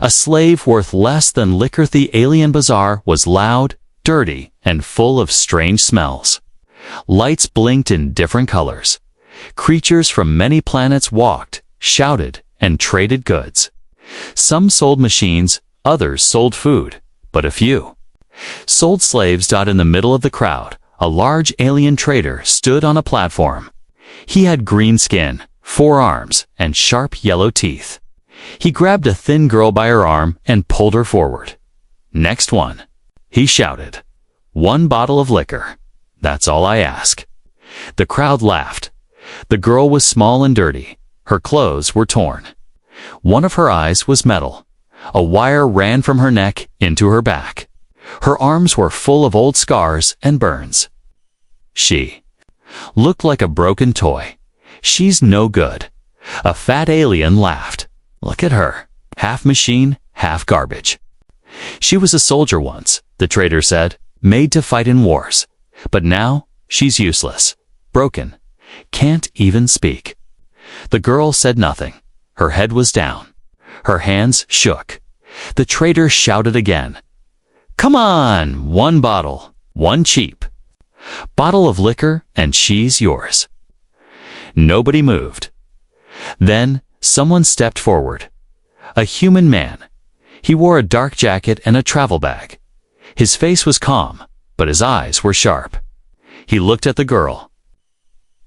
A slave worth less than liquor. The alien bazaar was loud, dirty, and full of strange smells. Lights blinked in different colors. Creatures from many planets walked, shouted, and traded goods. Some sold machines, others sold food, but a few sold slaves. In the middle of the crowd, a large alien trader stood on a platform. He had green skin, 4 arms, and sharp yellow teeth. He grabbed a thin girl by her arm and pulled her forward. "Next one," he shouted. "1 bottle of liquor. That's all I ask." The crowd laughed. The girl was small and dirty. Her clothes were torn. One of her eyes was metal. A wire ran from her neck into her back. Her arms were full of old scars and burns. She looked like a broken toy. "She's no good." A fat alien laughed. "Look at her. Half machine, half garbage." "She was a soldier once," the trader said, "made to fight in wars. But now she's useless, broken, can't even speak." The girl said nothing. Her head was down. Her hands shook. The trader shouted again. "Come on, 1 bottle, 1 cheap bottle of liquor, and she's yours." Nobody moved. Then someone stepped forward. A human man. He wore a dark jacket and a travel bag. His face was calm, but his eyes were sharp. He looked at the girl.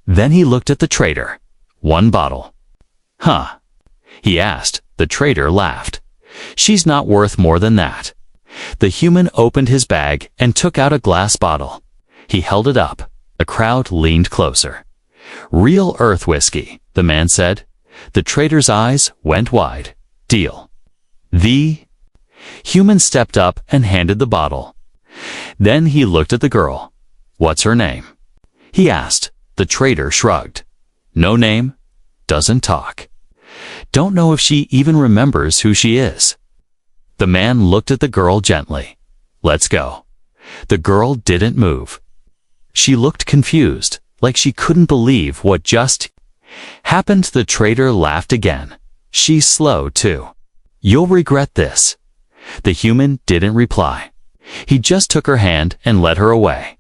Then he looked at the trader. "1 bottle. Huh?" he asked. The trader laughed. "She's not worth more than that." The human opened his bag and took out a glass bottle. He held it up. The crowd leaned closer. "Real Earth whiskey," the man said. The trader's eyes went wide. "Deal." The human stepped up and handed the bottle. Then he looked at the girl. "What's her name?" he asked. The trader shrugged. "No name. Doesn't talk. Don't know if she even remembers who she is." The man looked at the girl gently. "Let's go." The girl didn't move. She looked confused, like she couldn't believe what just happened. The trader laughed again. "She's slow, too. You'll regret this." The human didn't reply. He just took her hand and led her away.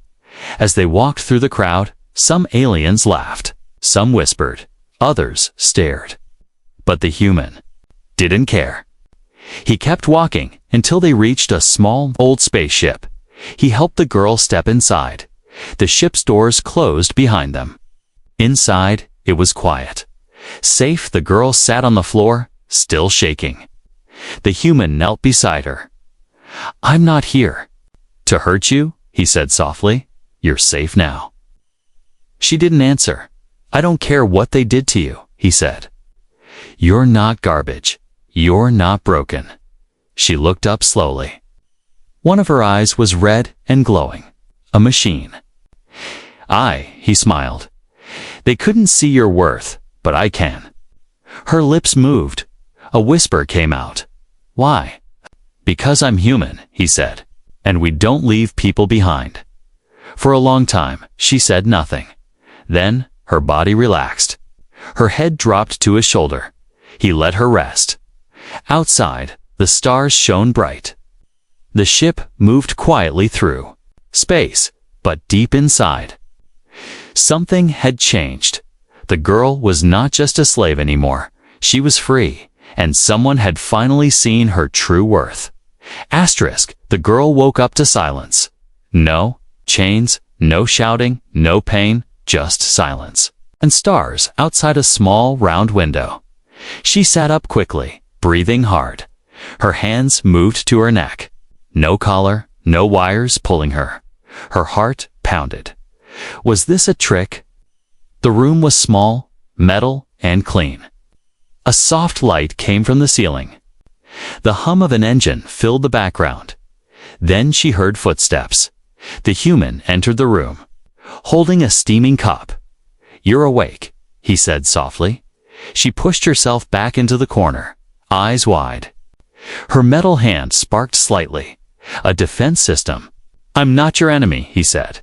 As they walked through the crowd, some aliens laughed, some whispered, others stared. But the human didn't care. He kept walking until they reached a small, old spaceship. He helped the girl step inside. The ship's doors closed behind them. Inside, it was quiet. Safe, the girl sat on the floor, still shaking. The human knelt beside her. "I'm not here to hurt you," he said softly. "You're safe now." She didn't answer. "I don't care what they did to you," he said. "You're not garbage. You're not broken." She looked up slowly. One of her eyes was red and glowing. A machine. He smiled. "They couldn't see your worth, but I can." Her lips moved. A whisper came out. "Why?" "Because I'm human," he said, "and we don't leave people behind." For a long time, she said nothing. Then, her body relaxed. Her head dropped to his shoulder. He let her rest. Outside, the stars shone bright. The ship moved quietly through space, but deep inside, something had changed. The girl was not just a slave anymore. She was free, and someone had finally seen her true worth. The girl woke up to silence. No chains, no shouting, no pain, just silence. And stars outside a small, round window. She sat up quickly, breathing hard. Her hands moved to her neck. No collar, no wires pulling her. Her heart pounded. Was this a trick? The room was small, metal, and clean. A soft light came from the ceiling. The hum of an engine filled the background. Then she heard footsteps. The human entered the room, holding a steaming cup. "You're awake," he said softly. She pushed herself back into the corner, eyes wide. Her metal hand sparked slightly. A defense system. "I'm not your enemy," he said.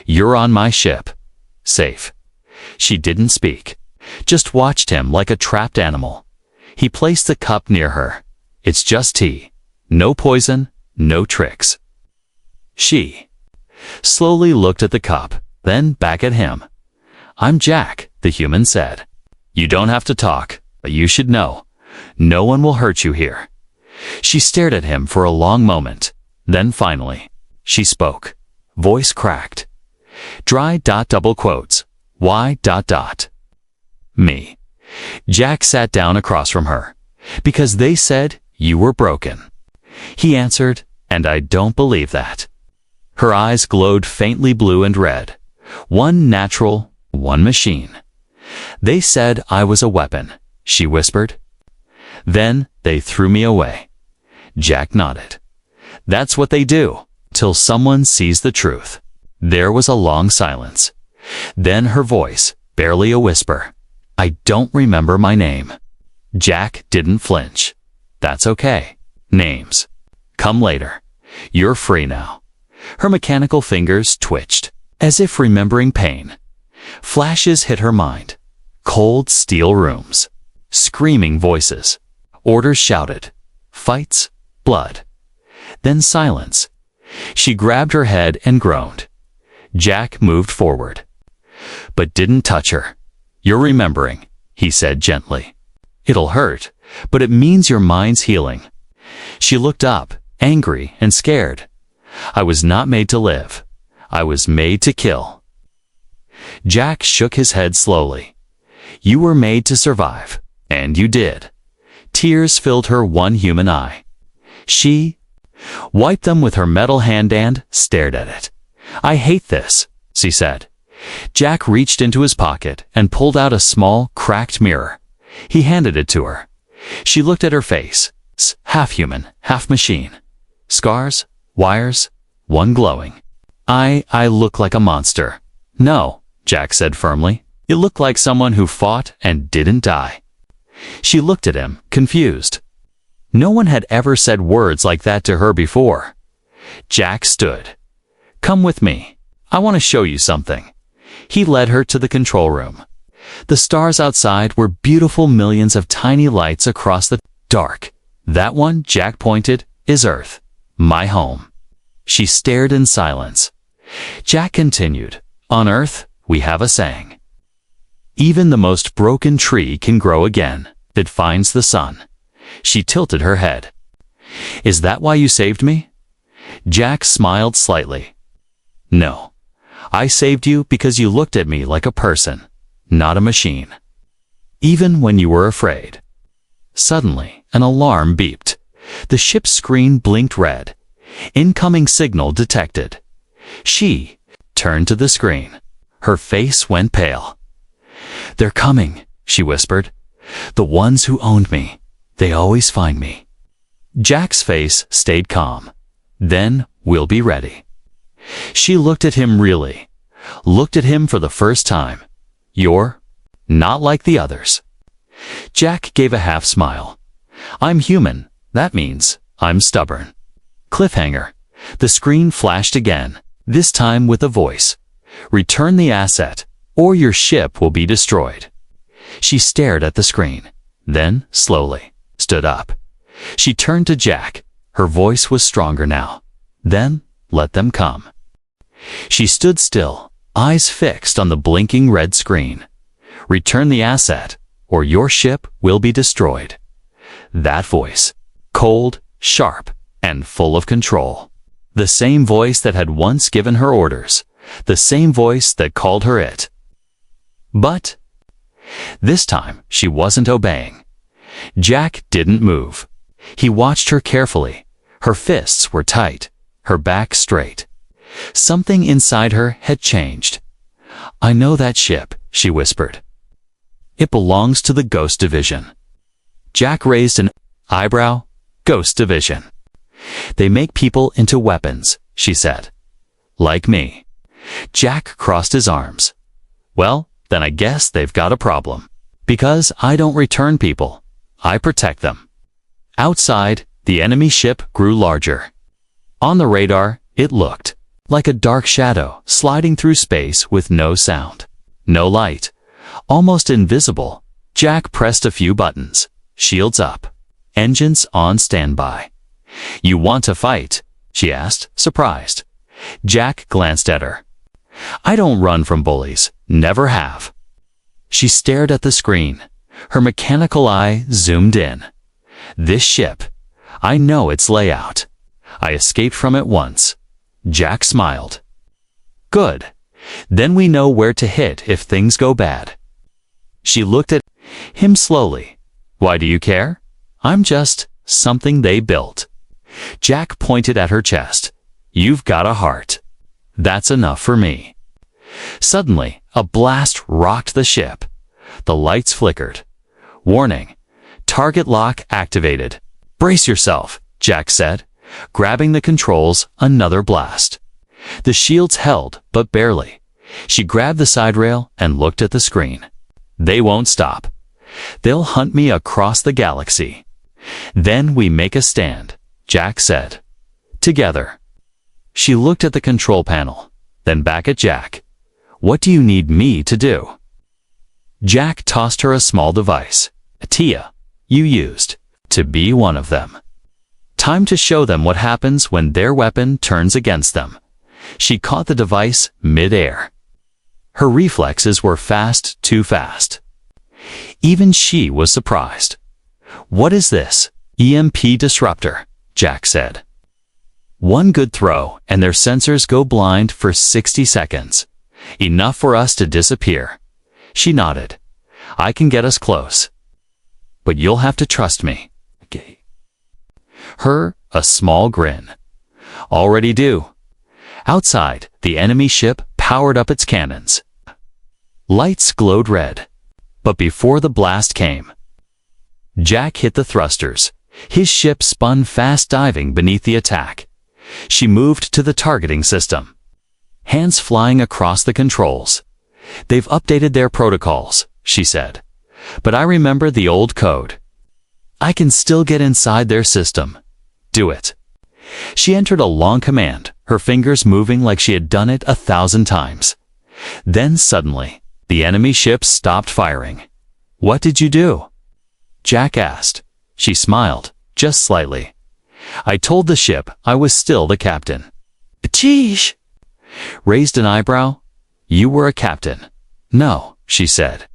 "You're on my ship. Safe." She didn't speak, just watched him like a trapped animal. He placed the cup near her. It's just tea. No poison, no tricks. She slowly looked at the cup, then back at him. I'm Jack, the human said. You don't have to talk, but you should know. No one will hurt you here. She stared at him for a long moment. Then finally, she spoke. Voice cracked. Dry double quotes. Why ? Me. Jack sat down across from her. Because they said you were broken. He answered, and I don't believe that. Her eyes glowed faintly blue and red. One natural, one machine. They said I was a weapon, she whispered. Then they threw me away. Jack nodded. That's what they do, till someone sees the truth. There was a long silence. Then her voice, barely a whisper. I don't remember my name. Jack didn't flinch. That's okay. Names. Come later. You're free now. Her mechanical fingers twitched, as if remembering pain. Flashes hit her mind. Cold steel rooms. Screaming voices. Orders shouted. Fights. Blood. Then silence. She grabbed her head and groaned. Jack moved forward, but didn't touch her. You're remembering, he said gently. It'll hurt, but it means your mind's healing. She looked up, angry and scared. I was not made to live. I was made to kill. Jack shook his head slowly. You were made to survive, and you did. Tears filled her one human eye. She wiped them with her metal hand and stared at it. I hate this, she said. Jack reached into his pocket and pulled out a small, cracked mirror. He handed it to her. She looked at her face, half human, half machine. Scars, wires, one glowing. I look like a monster. No, Jack said firmly. You look like someone who fought and didn't die. She looked at him, confused. No one had ever said words like that to her before. Jack stood. Come with me. I want to show you something. He led her to the control room. The stars outside were beautiful millions of tiny lights across the dark. That one, Jack pointed, is Earth. My home. She stared in silence. Jack continued. On Earth, we have a saying. Even the most broken tree can grow again. It finds the sun. She tilted her head. Is that why you saved me? Jack smiled slightly. No. I saved you because you looked at me like a person, not a machine. Even when you were afraid. Suddenly, an alarm beeped. The ship's screen blinked red. Incoming signal detected. She turned to the screen. Her face went pale. They're coming, she whispered. The ones who owned me. They always find me. Jack's face stayed calm. Then we'll be ready. She looked at him really. Looked at him for the first time. You're not like the others. Jack gave a half smile. I'm human. That means I'm stubborn. Cliffhanger. The screen flashed again, this time with a voice. Return the asset, or your ship will be destroyed. She stared at the screen, then, slowly, stood up. She turned to Jack. Her voice was stronger now. Then, let them come. She stood still, eyes fixed on the blinking red screen. Return the asset, or your ship will be destroyed. That voice, cold, sharp, and full of control. The same voice that had once given her orders. The same voice that called her it. But this time, she wasn't obeying. Jack didn't move. He watched her carefully. Her fists were tight, her back straight. Something inside her had changed. I know that ship, she whispered. It belongs to the Ghost Division. Jack raised an eyebrow. Ghost Division. They make people into weapons, she said. Like me. Jack crossed his arms. Well, then I guess they've got a problem. Because I don't return people. I protect them. Outside, the enemy ship grew larger. On the radar, it looked like a dark shadow sliding through space with no sound, no light, almost invisible. Jack pressed a few buttons. Shields up. engines on standby. "You want to fight?" she asked, surprised. Jack glanced at her. "I don't run from bullies, never have." She stared at the screen. Her mechanical eye zoomed in. "This ship, I know its layout. I escaped from it once." Jack smiled. "Good. Then we know where to hit if things go bad." She looked at him slowly. "Why do you care? I'm just something they built." Jack pointed at her chest. "You've got a heart. That's enough for me." Suddenly, a blast rocked the ship. The lights flickered. "Warning. Target lock activated." "Brace yourself," Jack said, grabbing the controls. Another blast. The shields held, but barely. She grabbed the side rail and looked at the screen. "They won't stop. They'll hunt me across the galaxy. Then we make a stand," Jack said. "Together." She looked at the control panel, then back at Jack. "What do you need me to do?" Jack tossed her a small device. "Tia, you used to be one of them. Time to show them what happens when their weapon turns against them." She caught the device mid-air. Her reflexes were fast, too fast. Even she was surprised. "What is this?" "EMP disruptor," Jack said. "One good throw and their sensors go blind for 60 seconds. Enough for us to disappear." She nodded. "I can get us close. But you'll have to trust me." Okay. Her, a small grin. "Already do." Outside, the enemy ship powered up its cannons. Lights glowed red. But before the blast came, Jack hit the thrusters. His ship spun fast, diving beneath the attack. She moved to the targeting system, hands flying across the controls. "They've updated their protocols," she said. "But I remember the old code. I can still get inside their system." "Do it." She entered a long command, her fingers moving like she had done it 1,000 times. Then suddenly, the enemy ship stopped firing. "What did you do?" Jack asked. She smiled, just slightly. "I told the ship I was still the captain." "Sheesh!" Raised an eyebrow. "You were a captain." "No," she said.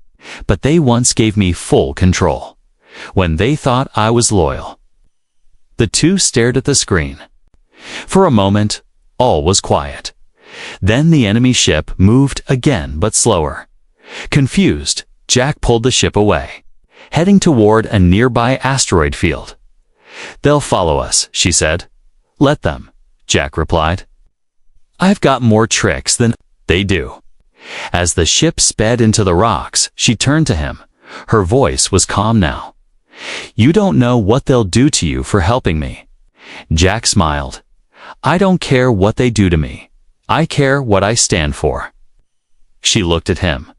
"But they once gave me full control, when they thought I was loyal." The two stared at the screen. For a moment, all was quiet. Then the enemy ship moved again, but slower. Confused, Jack pulled the ship away, heading toward a nearby asteroid field. "They'll follow us," she said. "Let them," Jack replied. "I've got more tricks than they do." As the ship sped into the rocks, she turned to him. Her voice was calm now. "You don't know what they'll do to you for helping me." Jack smiled. "I don't care what they do to me. I care what I stand for." She looked at him.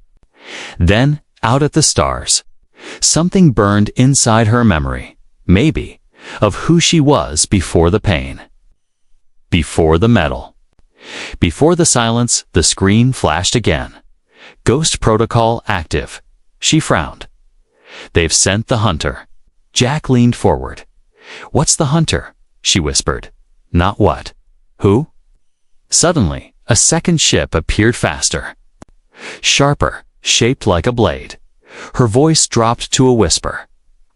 Then, out at the stars. Something burned inside her memory, maybe, of who she was before the pain. Before the metal. Before the silence, the screen flashed again. "Ghost protocol active." She frowned. "They've sent the hunter." Jack leaned forward. "What's the hunter?" she whispered. "Not what. Who?" Suddenly, a second ship appeared faster. Sharper, shaped like a blade. Her voice dropped to a whisper.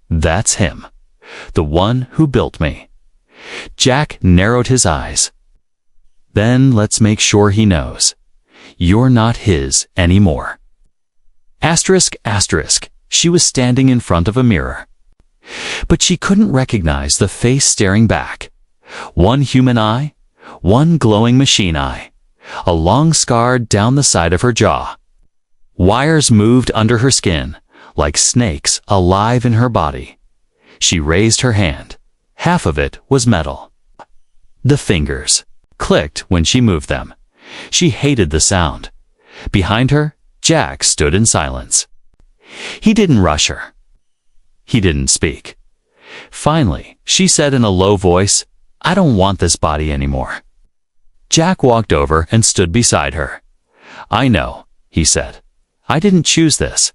"That's him. The one who built me." Jack narrowed his eyes. "Then let's make sure he knows. You're not his anymore." Asterisk, asterisk. She was standing in front of a mirror. But she couldn't recognize the face staring back. One human eye, one glowing machine eye, a long scar down the side of her jaw. Wires moved under her skin, like snakes alive in her body. She raised her hand. Half of it was metal. The fingers clicked when she moved them. She hated the sound. Behind her, Jack stood in silence. He didn't rush her. He didn't speak. Finally, she said in a low voice, "I don't want this body anymore." Jack walked over and stood beside her. "I know," he said. "I didn't choose this."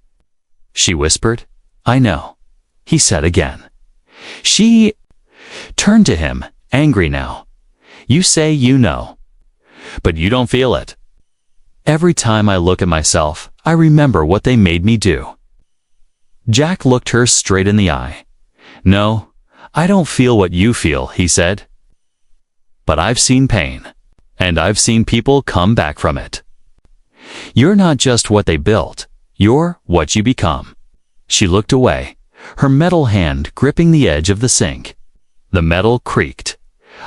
She whispered, "I know," he said again. She turned to him, angry now. You say you know, but you don't feel it. Every time I look at myself, I remember what they made me do. Jack looked her straight in the eye. No, I don't feel what you feel, he said. But I've seen pain, and I've seen people come back from it. You're not just what they built, you're what you become. She looked away, her metal hand gripping the edge of the sink. The metal creaked.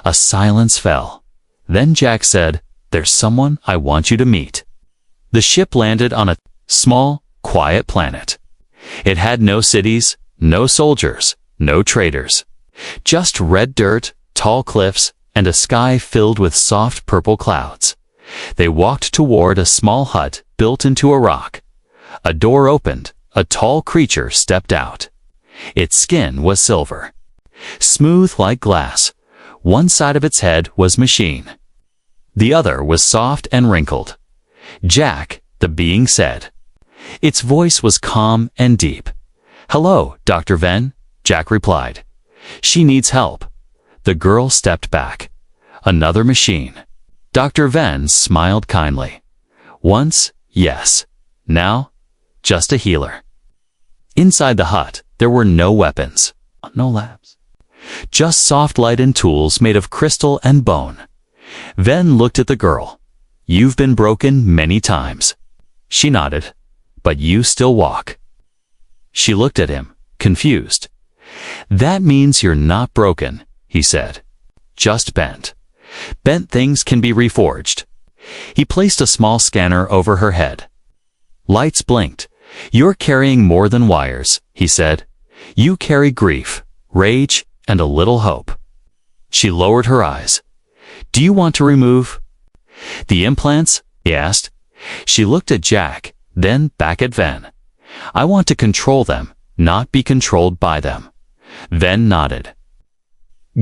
A silence fell. Then Jack said, "There's someone I want you to meet." The ship landed on a small, quiet planet. It had no cities, no soldiers, no traders. Just red dirt, tall cliffs, and a sky filled with soft purple clouds. They walked toward a small hut built into a rock. A door opened. A tall creature stepped out. Its skin was silver, smooth like glass. One side of its head was machine. The other was soft and wrinkled. Jack, the being said. Its voice was calm and deep. "Hello, Dr. Venn," Jack replied. "She needs help." The girl stepped back. Another machine. Dr. Venn smiled kindly. "Once, yes. Now, just a healer." Inside the hut, there were no weapons, no labs. Just soft light and tools made of crystal and bone. Venn looked at the girl. "You've been broken many times." She nodded. "But you still walk." She looked at him, confused. "That means you're not broken," he said. "Just bent. Bent things can be reforged." He placed a small scanner over her head. Lights blinked. "You're carrying more than wires," he said. "You carry grief, rage, and a little hope." She lowered her eyes. "Do you want to remove the implants?" he asked. She looked at Jack, then back at Venn. "I want to control them, not be controlled by them." Venn nodded.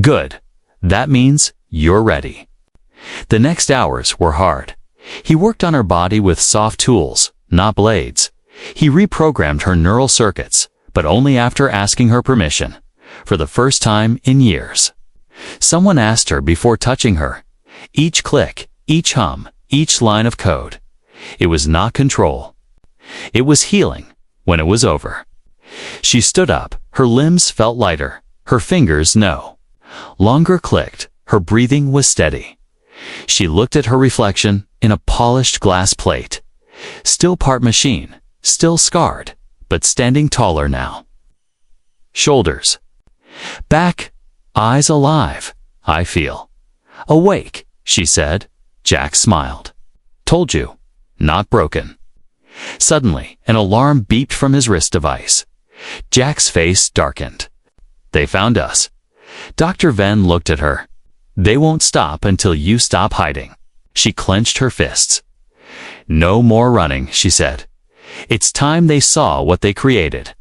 "Good. That means you're ready." The next hours were hard. He worked on her body with soft tools, not blades. He reprogrammed her neural circuits, but only after asking her permission, for the first time in years. Someone asked her before touching her. Each click, each hum, each line of code. It was not control. It was healing when it was over. She stood up, her limbs felt lighter, her fingers longer clicked, her breathing was steady. She looked at her reflection in a polished glass plate. Still part machine, still scarred, but standing taller now. Shoulders. Back, eyes alive, I feel. "Awake," she said. Jack smiled. "Told you, not broken." Suddenly, an alarm beeped from his wrist device. Jack's face darkened. "They found us." Dr. Venn looked at her. "They won't stop until you stop hiding." She clenched her fists. "No more running," she said. "It's time they saw what they created."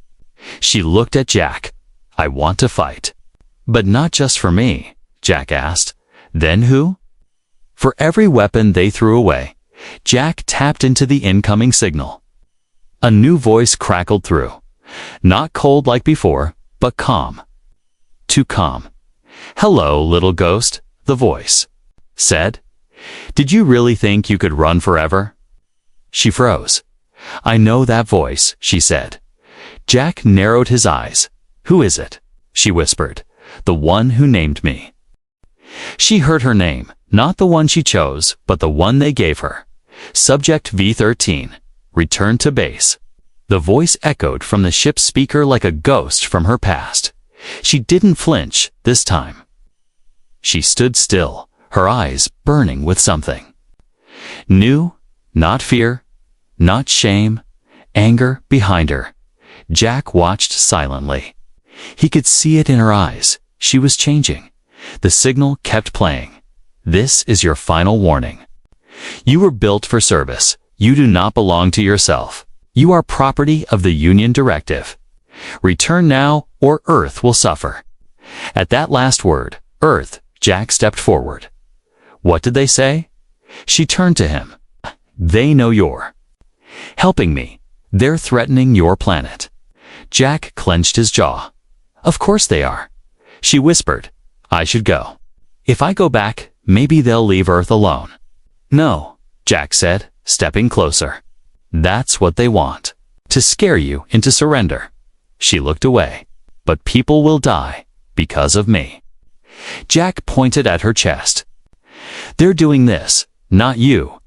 She looked at Jack. "I want to fight." "But not just for me," Jack asked. "Then who?" For every weapon they threw away, Jack tapped into the incoming signal. A new voice crackled through. Not cold like before, but calm. Too calm. "Hello, little ghost," the voice said. "Did you really think you could run forever?" She froze. "I know that voice," she said. Jack narrowed his eyes. "Who is it?" she whispered. "The one who named me." She heard her name, not the one she chose, but the one they gave her. Subject V-13. Return to base. The voice echoed from the ship's speaker like a ghost from her past. She didn't flinch this time. She stood still, her eyes burning with something. New, not fear, not shame, anger behind her. Jack watched silently. He could see it in her eyes. She was changing. The signal kept playing. "This is your final warning. You were built for service. You do not belong to yourself. You are property of the Union Directive. Return now, or Earth will suffer." At that last word, Earth, Jack stepped forward. "What did they say?" She turned to him. "They know you're helping me. They're threatening your planet." Jack clenched his jaw. "Of course they are. She whispered, I should go. If I go back, maybe they'll leave Earth alone. No, Jack said, stepping closer. That's what they want. To scare you into surrender. She looked away. But people will die because of me. Jack pointed at her chest. They're doing this, not you.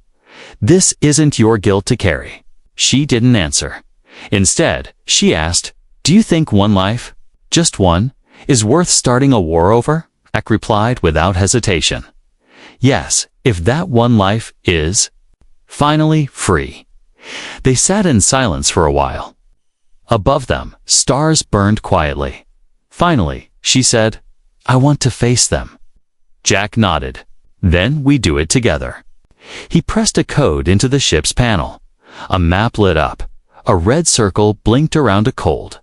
This isn't your guilt to carry. She didn't answer. Instead, she asked, do you think one life, just one, is worth starting a war over? Jack replied without hesitation. Yes, if that one life is finally free. They sat in silence for a while. Above them, stars burned quietly. Finally, she said, I want to face them. Jack nodded. Then we do it together. He pressed a code into the ship's panel. A map lit up. A red circle blinked around a cold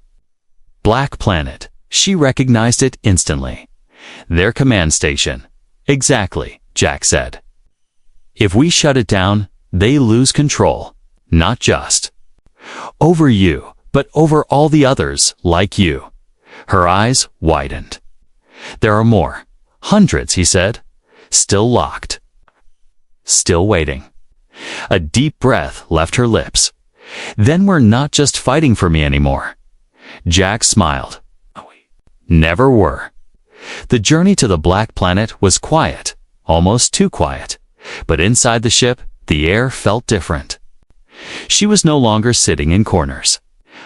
black planet. She recognized it instantly. Their command station. Exactly, Jack said. If we shut it down, they lose control. Not just over you, but over all the others like you. Her eyes widened. There are more. Hundreds, he said. Still locked. Still waiting. A deep breath left her lips. Then we're not just fighting for me anymore. Jack smiled. Never were. The journey to the black planet was quiet, almost too quiet. But inside the ship, the air felt different. She was no longer sitting in corners.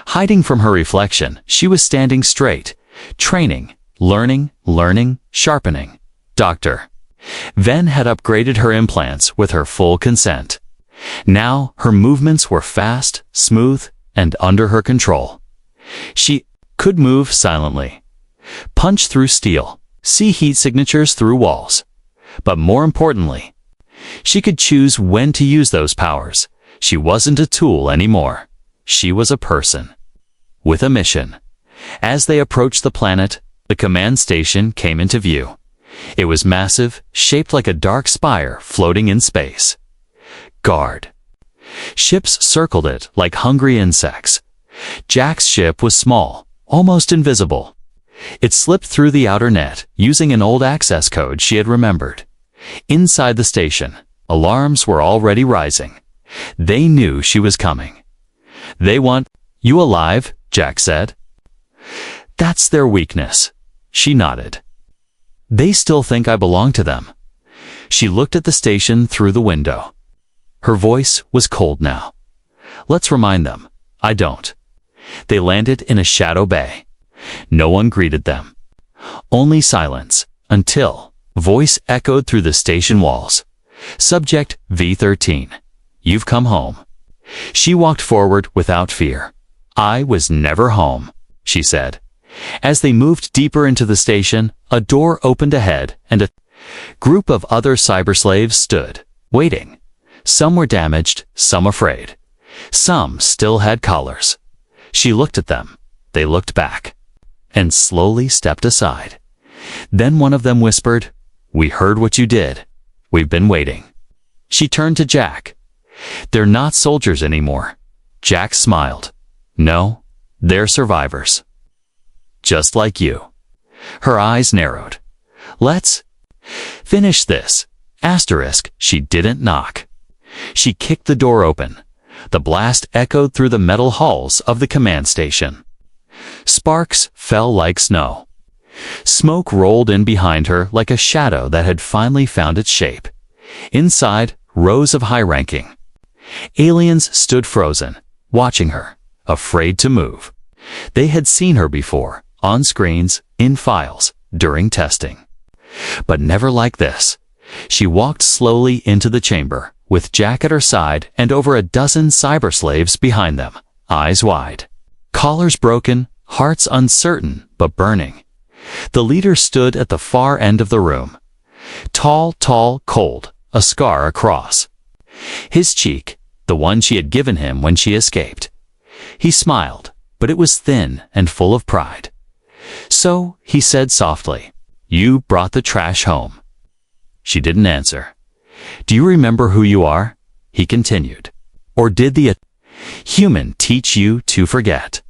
Hiding from her reflection, she was standing straight, training, learning, sharpening. Dr. Ven had upgraded her implants with her full consent. Now her movements were fast, smooth, and under her control. She could move silently, punch through steel, see heat signatures through walls. But more importantly, she could choose when to use those powers. She wasn't a tool anymore. She was a person. With a mission. As they approached the planet, the command station came into view. It was massive, shaped like a dark spire floating in space. Guard. Ships circled it like hungry insects. Jack's ship was small, almost invisible. It slipped through the outer net, using an old access code she had remembered. Inside the station, alarms were already rising. They knew she was coming. They want you alive, Jack said. That's their weakness. She nodded. They still think I belong to them. She looked at the station through the window. Her voice was cold now. Let's remind them. I don't. They landed in a shadow bay. No one greeted them. Only silence, until voice echoed through the station walls. Subject V13. You've come home. She walked forward without fear. I was never home, she said. As they moved deeper into the station, a door opened ahead and a group of other cyberslaves stood, waiting. Some were damaged, some afraid. Some still had collars. She looked at them. They looked back and slowly stepped aside. Then one of them whispered, We heard what you did. We've been waiting. She turned to Jack. They're not soldiers anymore. Jack smiled. No, they're survivors. Just like you. Her eyes narrowed. Let's finish this. Asterisk, she didn't knock. She kicked the door open. The blast echoed through the metal halls of the command station. Sparks fell like snow. Smoke rolled in behind her like a shadow that had finally found its shape. Inside, rows of high-ranking aliens stood frozen, watching her, afraid to move. They had seen her before, on screens, in files, during testing. But never like this. She walked slowly into the chamber, with Jack at her side and over a dozen cyberslaves behind them, eyes wide. Collars broken, hearts uncertain but burning. The leader stood at the far end of the room. Tall, cold, a scar across his cheek, the one she had given him when she escaped. He smiled, but it was thin and full of pride. So, he said softly, You brought the trash home. She didn't answer. Do you remember who you are? He continued. Or did the human teach you to forget?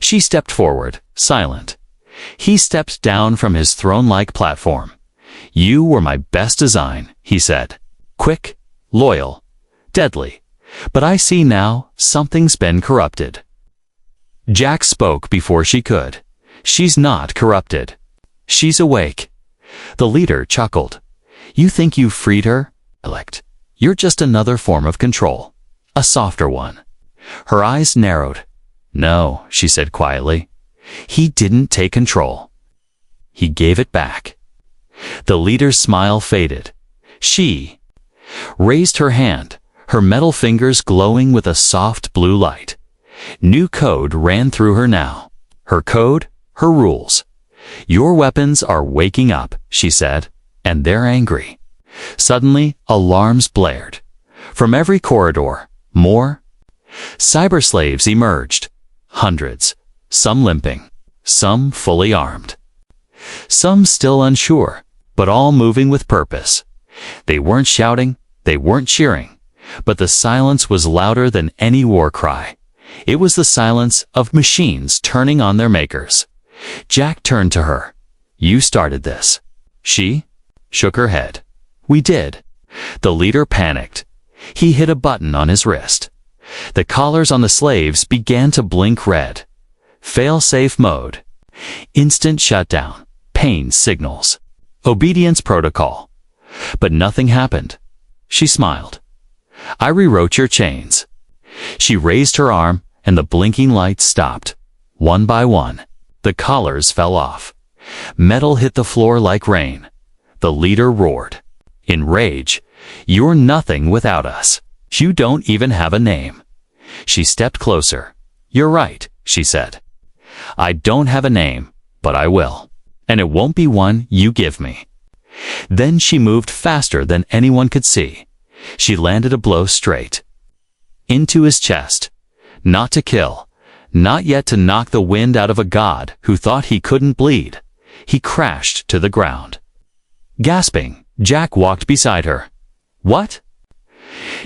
She stepped forward, silent. He stepped down from his throne-like platform. "You were my best design," he said. "Quick, loyal, deadly. But I see now something's been corrupted." Jack spoke before she could. "She's not corrupted. She's awake." The leader chuckled. "You think you've freed her? Elect. You're just another form of control. A softer one." Her eyes narrowed. "No," she said quietly. "He didn't take control. He gave it back." The leader's smile faded. She raised her hand, her metal fingers glowing with a soft blue light. New code ran through her now. Her code, her rules. "Your weapons are waking up," she said, "and they're angry." Suddenly, alarms blared. From every corridor, more cyberslaves emerged. Hundreds, some limping, some fully armed. Some still unsure, but all moving with purpose. They weren't shouting, they weren't cheering, but the silence was louder than any war cry. It was the silence of machines turning on their makers. Jack turned to her. "You started this." She shook her head. "We did." The leader panicked. He hit a button on his wrist. The collars on the slaves began to blink red. Fail-safe mode. Instant shutdown. Pain signals. Obedience protocol. But nothing happened. She smiled. "I rewrote your chains." She raised her arm, and the blinking lights stopped. One by one, the collars fell off. Metal hit the floor like rain. The leader roared. In rage, "You're nothing without us. You don't even have a name." She stepped closer. "You're right," she said. "I don't have a name, but I will. And it won't be one you give me." Then she moved faster than anyone could see. She landed a blow straight into his chest. Not to kill, not yet to knock the wind out of a god who thought he couldn't bleed. He crashed to the ground. Gasping, Jack walked beside her. "What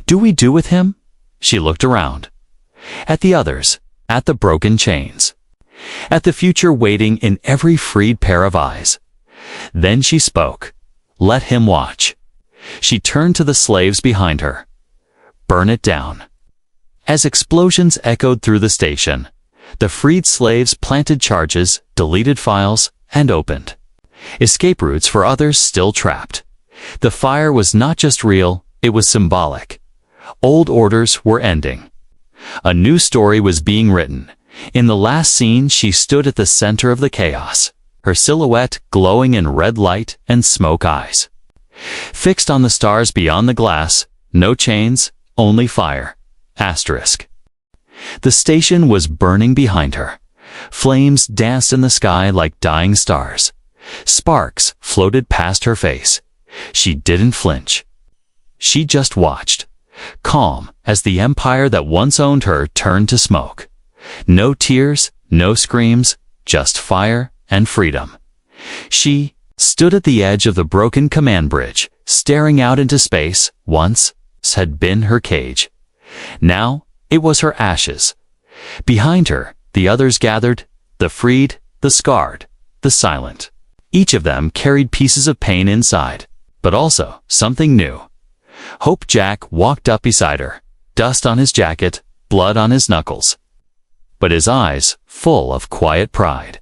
do we do with him?" She looked around. At the others, at the broken chains, at the future waiting in every freed pair of eyes. Then she spoke. "Let him watch." She turned to the slaves behind her. "Burn it down." As explosions echoed through the station, the freed slaves planted charges, deleted files, and opened escape routes for others still trapped. The fire was not just real, it was symbolic. Old orders were ending. A new story was being written. In the last scene, she stood at the center of the chaos, her silhouette glowing in red light and smoke eyes. Fixed on the stars beyond the glass, no chains, only fire. Asterisk. The station was burning behind her. Flames danced in the sky like dying stars. Sparks floated past her face. She didn't flinch. She just watched, calm as the empire that once owned her turned to smoke. No tears, no screams, just fire and freedom. She stood at the edge of the broken command bridge, staring out into space. Once had been her cage. Now it was her ashes. Behind her, the others gathered, the freed, the scarred, the silent. Each of them carried pieces of pain inside, but also something new. Hope Jack walked up beside her, dust on his jacket, blood on his knuckles, but his eyes full of quiet pride.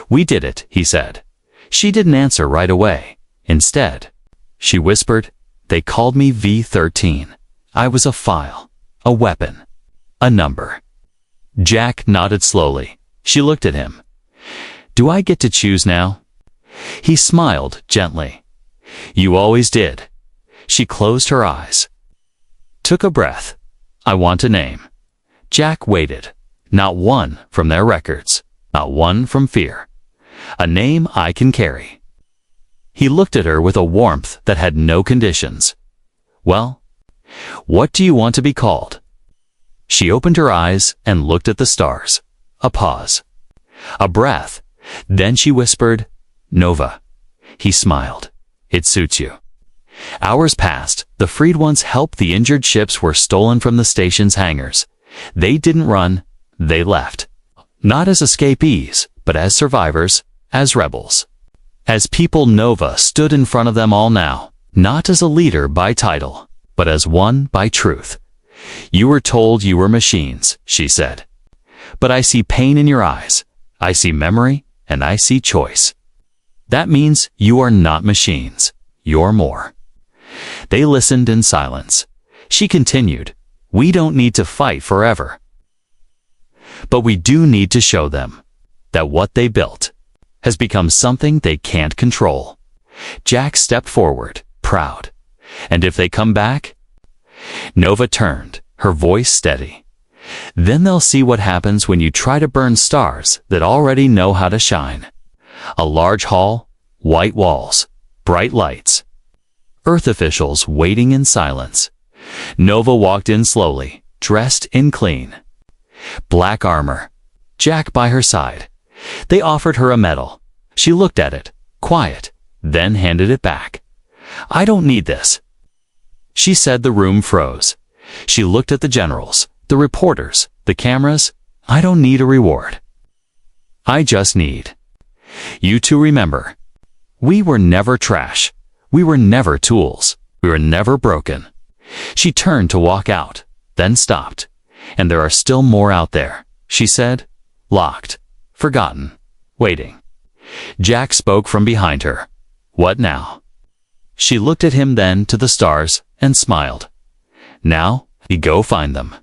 "We did it," he said. She didn't answer right away. Instead, she whispered, "They called me V13. I was a file, a weapon, a number." Jack nodded slowly. She looked at him. "Do I get to choose now?" He smiled gently. "You always did." She closed her eyes. Took a breath. "I want a name." Jack waited. Not one from their records. Not one from fear. "A name I can carry." He looked at her with a warmth that had no conditions. "Well, what do you want to be called?" She opened her eyes and looked at the stars. A pause. A breath. Then she whispered, "Nova." He smiled. "It suits you." Hours passed. The freed ones helped. The injured ships were stolen from the station's hangars. They didn't run. They left. Not as escapees, but as survivors. as rebels. As people, Nova stood in front of them all now, not as a leader by title, but as one by truth. "You were told you were machines," she said. "But I see pain in your eyes, I see memory, and I see choice. That means you are not machines, you're more." They listened in silence. She continued, "We don't need to fight forever. But we do need to show them that what they built has become something they can't control." Jack stepped forward, proud. "And if they come back?" Nova turned, her voice steady. "Then they'll see what happens when you try to burn stars that already know how to shine." A large hall, white walls, bright lights. Earth officials waiting in silence. Nova walked in slowly, dressed in clean black armor. Jack by her side. They offered her a medal. She looked at it, quiet, then handed it back. "I don't need this." She said. The room froze. She looked at the generals, the reporters, the cameras. "I don't need a reward. I just need you to remember. We were never trash. We were never tools. We were never broken." She turned to walk out, then stopped. "And there are still more out there," she said. "Locked, forgotten, waiting." Jack spoke from behind her. "What now?" She looked at him, then to the stars, and smiled. "Now, we go find them."